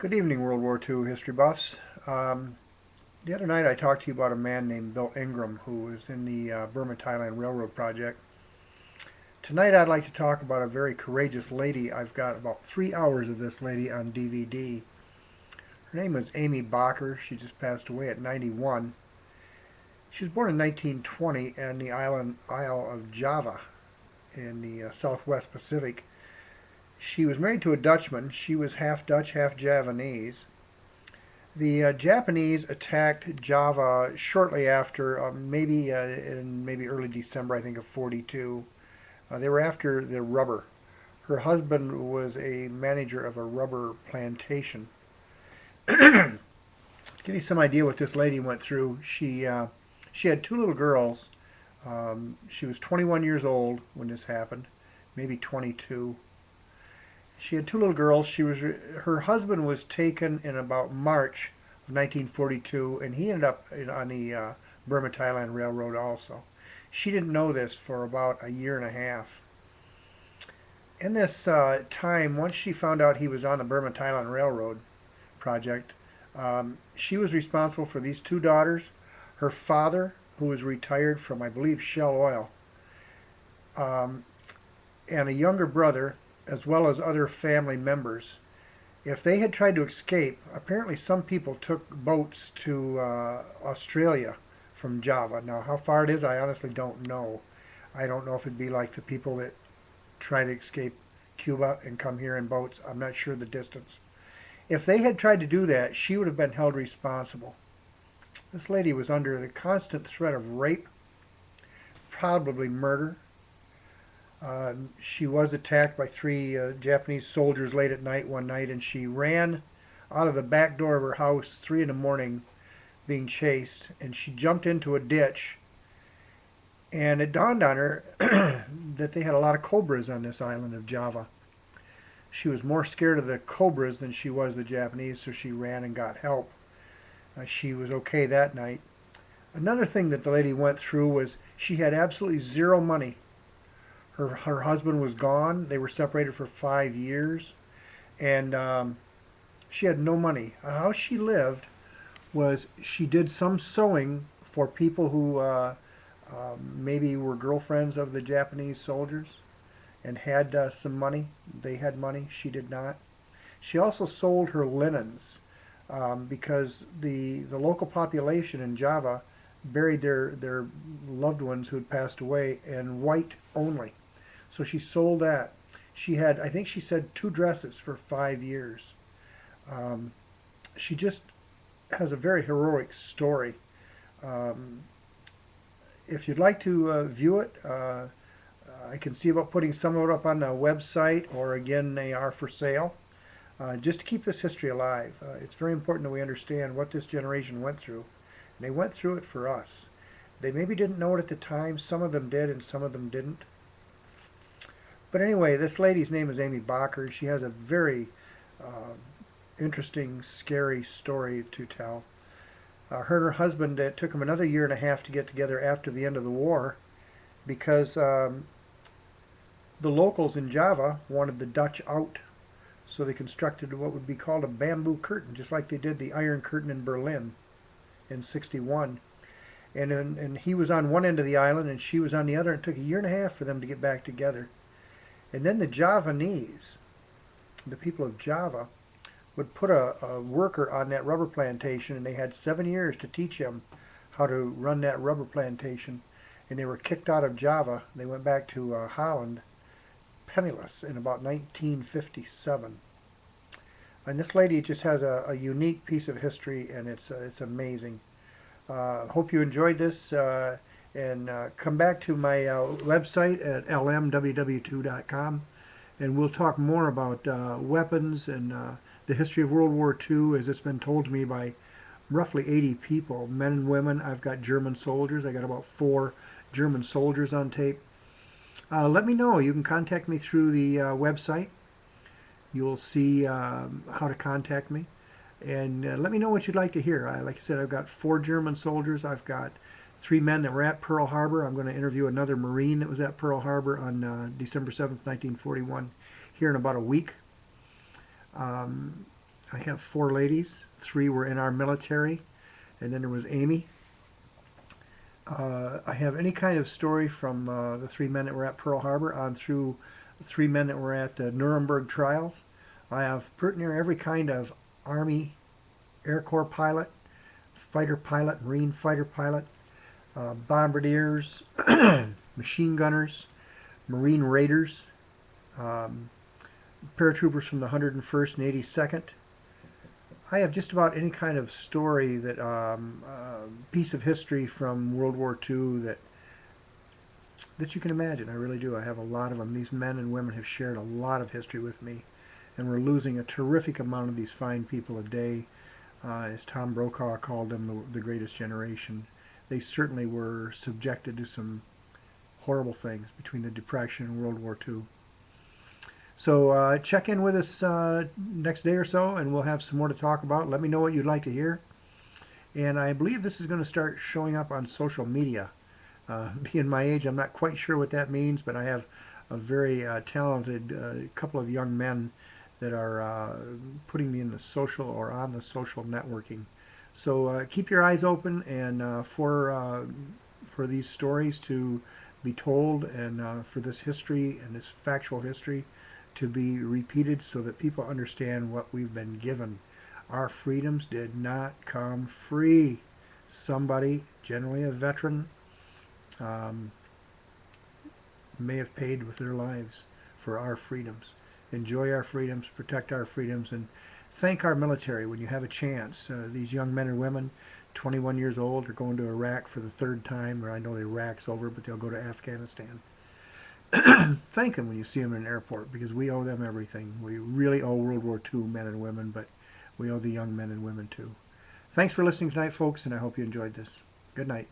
Good evening, World War II history buffs. The other night I talked to you about a man named Bill Ingram who was in the Burma-Thailand Railroad project. Tonight I'd like to talk about a very courageous lady. I've got about 3 hours of this lady on DVD. Her name was Amy Bakker. She just passed away at 91. She was born in 1920 in the Isle of Java in the Southwest Pacific. She was married to a Dutchman. She was half Dutch, half Javanese. The Japanese attacked Java shortly after, in maybe early December, I think, of 42. They were after the rubber. Her husband was a manager of a rubber plantation. To give you some idea what this lady went through, she had two little girls. She was 21 years old when this happened, maybe 22. She had two little girls. Her husband was taken in about March of 1942, and he ended up on the Burma-Thailand Railroad also. She didn't know this for about a year and a half. In this time, once she found out he was on the Burma-Thailand Railroad project, she was responsible for these two daughters, her father, who was retired from, I believe, Shell Oil, and a younger brother, as well as other family members. If they had tried to escape, apparently some people took boats to Australia from Java. Now, how far it is, I honestly don't know. I don't know if it'd be like the people that try to escape Cuba and come here in boats. I'm not sure the distance. If they had tried to do that, she would have been held responsible. This lady was under the constant threat of rape, probably murder. She was attacked by three Japanese soldiers late at night one night, and she ran out of the back door of her house 3 in the morning being chased, and she jumped into a ditch, and it dawned on her that they had a lot of cobras on this island of Java. She was more scared of the cobras than she was the Japanese, so she ran and got help. She was okay that night. Another thing that the lady went through was she had absolutely zero money. Her husband was gone. They were separated for 5 years, and she had no money. How she lived was she did some sewing for people who maybe were girlfriends of the Japanese soldiers and had some money. They had money. She did not. She also sold her linens because the local population in Java buried their loved ones who had passed away in white only. So she sold that. She had, I think she said, 2 dresses for 5 years. She just has a very heroic story. If you'd like to view it, I can see about putting some of it up on the website, or again, they are for sale. Just to keep this history alive. It's very important that we understand what this generation went through. And they went through it for us. They maybe didn't know it at the time. Some of them did and some of them didn't. But anyway, this lady's name is Amy Bakker. She has a very interesting, scary story to tell. Her and her husband, it took them another year and a half to get together after the end of the war because the locals in Java wanted the Dutch out. So they constructed what would be called a bamboo curtain, just like they did the Iron Curtain in Berlin in '61. And he was on one end of the island and she was on the other. It took a year and a half for them to get back together. And then the Javanese, the people of Java, would put a worker on that rubber plantation, and they had 7 years to teach him how to run that rubber plantation. And they were kicked out of Java. They went back to Holland penniless in about 1957. And this lady just has a unique piece of history, and it's amazing. Hope you enjoyed this, and come back to my website at lmww2.com, and we'll talk more about weapons and the history of World War II, as it's been told to me by roughly 80 people, men and women. I've got German soldiers. I got about 4 German soldiers on tape. Let me know. You can contact me through the website. You'll see how to contact me. And let me know what you'd like to hear. Like I said, I've got 4 German soldiers. I've got 3 men that were at Pearl Harbor. I'm going to interview another Marine that was at Pearl Harbor on December 7th, 1941, here in about a week. I have 4 ladies. 3 were in our military, and then there was Amy. I have any kind of story from the 3 men that were at Pearl Harbor on through the 3 men that were at the Nuremberg trials. I have pretty near every kind of Army Air Corps pilot, fighter pilot, Marine fighter pilot, bombardiers, machine gunners, Marine raiders, um, paratroopers from the 101st and 82nd. I have just about any kind of story that piece of history from World War II that you can imagine. I really do. I have a lot of them. These men and women have shared a lot of history with me, and we're losing a terrific amount of these fine people a day. As Tom Brokaw called them, the greatest generation. They certainly were subjected to some horrible things between the Depression and World War II. So check in with us next day or so, and we'll have some more to talk about. Let me know what you'd like to hear. And I believe this is going to start showing up on social media. Being my age, I'm not quite sure what that means, but I have a very talented couple of young men that are putting me in the social or on the social networking. So keep your eyes open and for these stories to be told, and for this history and this factual history to be repeated so that people understand what we've been given. Our freedoms did not come free. Somebody, generally a veteran, may have paid with their lives for our freedoms. Enjoy our freedoms, protect our freedoms, and thank our military when you have a chance. These young men and women, 21 years old, are going to Iraq for the 3rd time, or I know Iraq's over, but they'll go to Afghanistan. Thank them when you see them in an airport, because we owe them everything. We really owe World War II men and women, but we owe the young men and women too. Thanks for listening tonight, folks, and I hope you enjoyed this. Good night.